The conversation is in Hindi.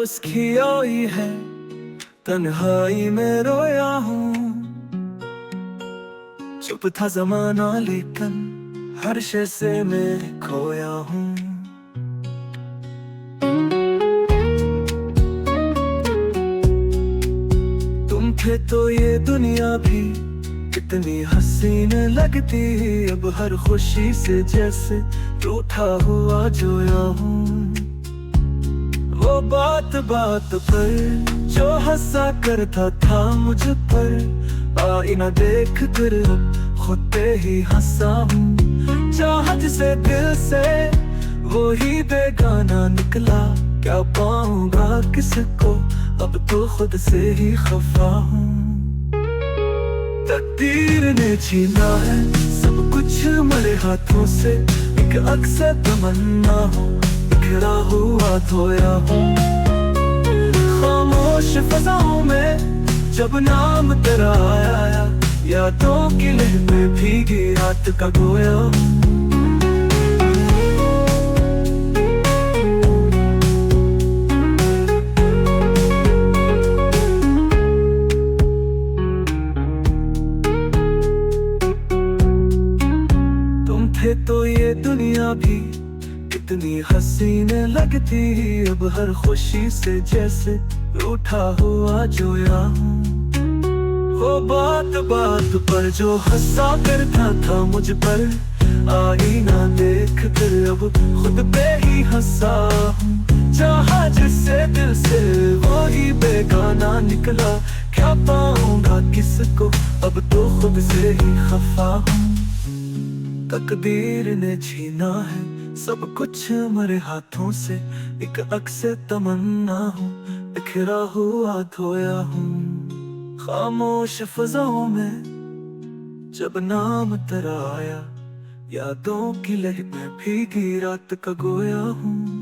उसकी आई है, तन्हाई में रोया हूँ। चुप था जमाना लेकिन हर शय से मैं खोया हूँ। तुम थे तो ये दुनिया भी कितनी हसीन लगती। अब हर खुशी से जैसे रूठा हुआ जोया हूँ। वो बात बात पर जो हंसा करता था मुझ पर, आईना देख कर खुद पे ही हंसा हूँ। चाहत से दिल से वो ही बेगाना निकला, क्या पाऊंगा किसको, अब तो खुद से ही खफा हूँ। तकदीर ने छीना है सब कुछ मेरे हाथों से, एक अक्सर तमन्ना हो बिखरा हुआ धोया हूँ। खामोश फजाओं में जब नाम तेरा आया, यादों की लहर में भीगी रात का गोया हूँ। तुम थे तो ये दुनिया भी कितनी हसीन लगती। अब हर खुशी से जैसे रूठा हुआ जोया हूँ। वो बात बात पर जो हंसा करता था मुझ पर, आईना देख कर अब खुद पे ही हंसा हूँ। चाहा जिससे दिल से वो ही बेगाना निकला, क्या पाऊंगा किसको, अब तो खुद से ही खफा हूँ। तकदीर ने छीना है सब कुछ मेरे हाथों से, एक अक्सर तमन्ना हूँ बिखरा हुआ धोया हूँ। खामोश फजाओं में जब नाम तेरा आया, यादों की लहर में भीगी रात का गोया हूँ।